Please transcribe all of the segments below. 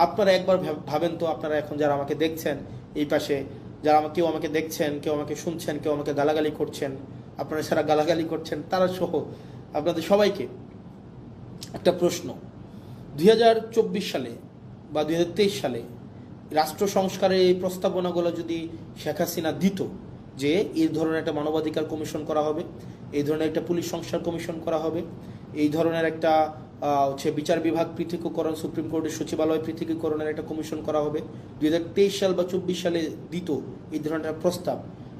আপনারা একবার ভাবেন তো, আপনারা এখন যারা আমাকে দেখছেন এই পাশে, যারা কেউ আমাকে দেখছেন, কেউ আমাকে শুনছেন, কেউ আমাকে গালাগালি করছেন, আপনারা যারা গালাগালি করছেন তারা সহ আপনাদের সবাইকে একটা প্রশ্ন। 2024 সালে বা 2023 সালে রাষ্ট্র সংস্কারের এই প্রস্তাবনাগুলো যদি শেখ হাসিনা দিত, যে এই ধরনের একটা মানবাধিকার কমিশন করা হবে, এই ধরনের একটা পুলিশ সংস্কার কমিশন করা হবে, এই ধরনের একটা বিচার বিভাগ পৃথকীকরণ, সুপ্রিম কোর্টের সচিবালয় পৃথকীকরণের একটা কমিশন করা হবে, 2023 সাল বা 24 সালে দিত এই ধরনের একটা প্রস্তাব,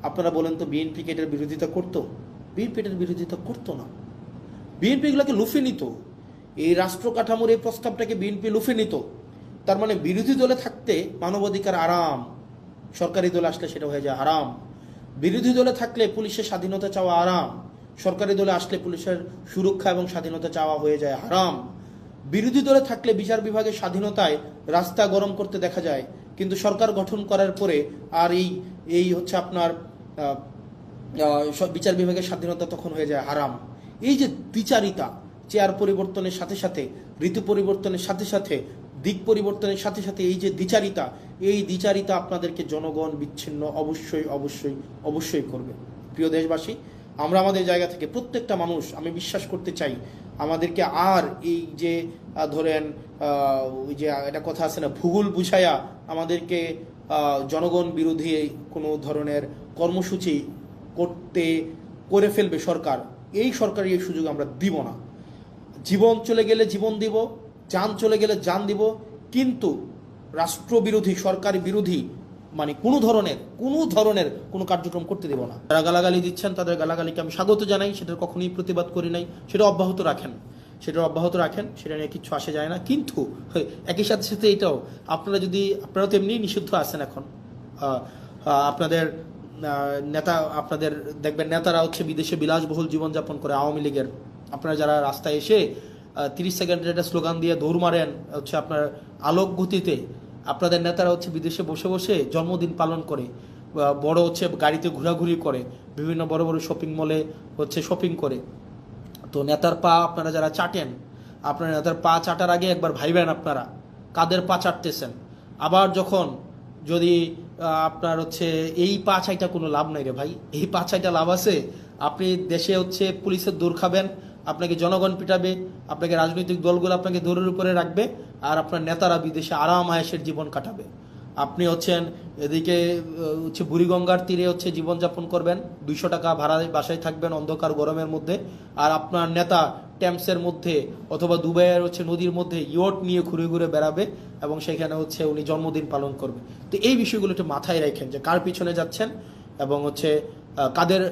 আপনারা বলেন তো বিএনপি এটার বিরোধিতা করতো? বিএনপি এটার বিরোধিতা করতো না। বিএনপি এগুলোকে লুফে নিত, এই রাষ্ট্র কাঠামোর এই প্রস্তাবটাকে বিএনপি লুফে নিত। তার মানে বিরোধী দলে থাকতে মানবাধিকার আরাম, সরকারি দলে আসলে সেটা হয়ে যায় হারাম। বিরোধী দলে থাকলে পুলিশের স্বাধীনতা চাওয়া আরাম, সরকারি দলে আসলে পুলিশের সুরক্ষা এবং স্বাধীনতা চাওয়া হয়ে যায় হারাম। বিরোধী দলে থাকলে বিচার বিভাগের স্বাধীনতায় রাস্তা গরম করতে দেখা যায়, কিন্তু সরকার গঠন করার পরে আর এই হচ্ছে আপনার বিচার বিভাগের স্বাধীনতা তখন হয়ে যায় হারাম। এই যে দ্বিচারিতা, চেয়ার পরিবর্তনের সাথে সাথে, ঋতু পরিবর্তনের সাথে সাথে, দিক পরিবর্তনের সাথে সাথে এই যে দ্বিচারিতা, এই দ্বিচারিতা আপনাদেরকে জনগণ বিচ্ছিন্ন অবশ্যই অবশ্যই অবশ্যই করবে। প্রিয় দেশবাসী, আমরা আমাদের জায়গা থেকে প্রত্যেকটা মানুষ, আমি বিশ্বাস করতে চাই, আমাদেরকে আর এই যে ধরেন ওই যে একটা কথা আছে না, ভূগোল বুঝায়া আমাদেরকে জনগণ বিরোধী কোনো ধরনের কর্মসূচি করে ফেলবে সরকার, এই সরকারি এই সুযোগ আমরা দিব না। জীবন চলে গেলে জীবন দিব, যান চলে গেলে যান দিব, কিন্তু রাষ্ট্রবিরোধী, সরকার বিরোধী মানে কোনো ধরনের কোনো কার্যক্রম করতে দেব না। যারা গালাগালি দিচ্ছেন তাদের গালাগালিকে আমি স্বাগত জানাই, সেটার কখনোই প্রতিবাদ করি নাই, সেটা অব্যাহত রাখেন, সেটা নিয়ে কিচ্ছু আসে যায় না। কিন্তু একই সাথে সাথে এটাও আপনারা তো এমনি নিষিদ্ধ আছেন এখন, আপনাদের নেতা, আপনাদের দেখবেন নেতারা হচ্ছে বিদেশে বিলাসবহুল জীবনযাপন করে, আওয়ামী লীগের। আপনারা যারা রাস্তায় এসে 30 সেকেন্ডের একটা স্লোগান দিয়ে দৌড় মারেন হচ্ছে আপনার আলোক গতিতে, আপনাদের নেতারা হচ্ছে বিদেশে বসে বসে জন্মদিন পালন করে, বড় হচ্ছে গাড়িতে ঘোরাঘুরি করে, বিভিন্ন বড় বড় শপিং মলে হচ্ছে শপিং করে। তো নেতার পা আপনারা যারা চাটেন, আপনার নেতার পা চাটার আগে একবার ভাইবেন আপনারা কাদের পা চাটতেছেন। আবার যখন যদি আপনার হচ্ছে এই পা চাইটা কোনো লাভ নাই রে ভাই, এই পা চাইটা লাভ আছে? আপনি দেশে হচ্ছে পুলিশের দৌড় খাবেন, আপনাকে জনগণ পিটাবে, আপনাকে রাজনৈতিক দলগুলো আপনাকে দৌড়ের উপরে রাখবে, আর আপনার নেতারা বিদেশে আরাম আয়েশের জীবন কাটাবে। আপনি হচ্ছেন এদিকে হচ্ছে বুড়িগঙ্গার তীরে হচ্ছে জীবনযাপন করবেন, 200 টাকা ভাড়ায় বাসায় থাকবেন অন্ধকার গরমের মধ্যে, আর আপনার নেতা ট্যাম্পসের মধ্যে অথবা দুবাইয়ের হচ্ছে নদীর মধ্যে ইয়ট নিয়ে ঘুরে ঘুরে বেড়াবে এবং সেখানে হচ্ছে উনি জন্মদিন পালন করবে। তো এই বিষয়গুলো একটু মাথায় রাখেন যে কার পিছনে যাচ্ছেন এবং হচ্ছে কাদের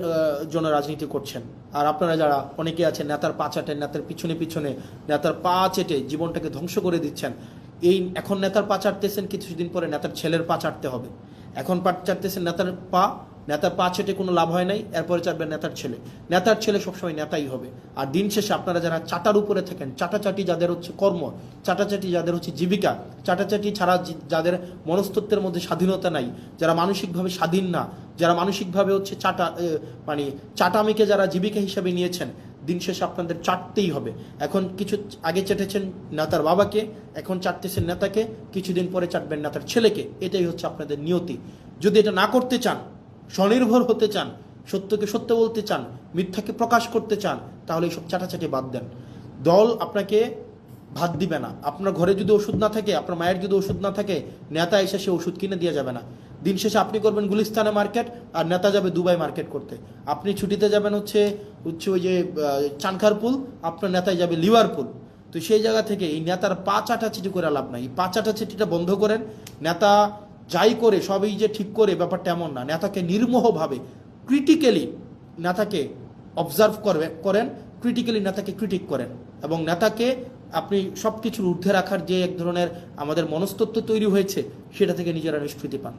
জন্য রাজনীতি করছেন। আর আপনারা যারা অনেকে আছেন নেতার পা চাটেন, নেতার পিছনে পিছনে নেতার পা চেটে জীবনটাকে ধ্বংস করে দিচ্ছেন, এই এখন নেতার পা চাটতেছেন, কিছুদিন পরে নেতার ছেলের পা চাটতে হবে। এখন পা চাটতেছেন নেতার পা চেটে কোনো লাভ হয় নাই, এরপরে চাটবেন নেতার ছেলে সবসময় নেতাই হবে। আর দিন শেষে আপনারা যারা চাটার উপরে থাকেন, চাটাচাটি যাদের হচ্ছে কর্ম, চাটাচাটি যাদের হচ্ছে জীবিকা, চাটাচাটি ছাড়া যাদের মনস্তত্ত্বের মধ্যে স্বাধীনতা নাই, যারা মানসিকভাবে স্বাধীন না, যারা মানসিকভাবে হচ্ছে চাটামিকে যারা জীবিকা হিসাবে নিয়েছেন, দিন শেষে আপনাদের চাটতেই হবে। এখন কিছু আগে চেটেছেন নেতার বাবাকে, এখন চাটতেছেন নেতাকে, কিছুদিন পরে চাটবেন নেতার ছেলেকে। এটাই হচ্ছে আপনাদের নিয়তি। যদি এটা না করতে চান, স্বনির্ভর হতে চান, সত্যকে সত্য বলতে চান, মিথ্যাকে প্রকাশ করতে চান, তাহলে এইসব চাটাচাটি বাদ দেন। দল আপনাকে ভাত দিবে না। আপনার ঘরে যদি ওষুধ না থাকে, আপনার মায়ের যদি ওষুধ না থাকে, নেতা এসে সে ওষুধ কিনে দিয়ে যাবে না। দিন শেষে আপনি করবেন গুলিস্তানে মার্কেট, আর নেতা যাবে দুবাই মার্কেট করতে। আপনি ছুটিতে যাবেন হচ্ছে ওই যে চানখারপুল, আপনার নেতায় যাবে লিভারপুল। তো সেই জায়গা থেকে এই নেতার পা চাটাচিটি করে লাভ নাই। এই পা চাটাচিটিটা বন্ধ করেন। নেতা যাই করে সবই যে ঠিক করে, ব্যাপারটা এমন না। নেতাকে নির্মোহভাবে ক্রিটিক্যালি নেতাকে অবজার্ভ করেন, ক্রিটিক্যালি নেতাকে ক্রিটিক করেন, এবং নেতাকে আপনি সব কিছুর ঊর্ধ্বে রাখার যে এক ধরনের আমাদের মনস্তত্ত্ব তৈরি হয়েছে, সেটা থেকে নিজেরা নিষ্কৃতি পান।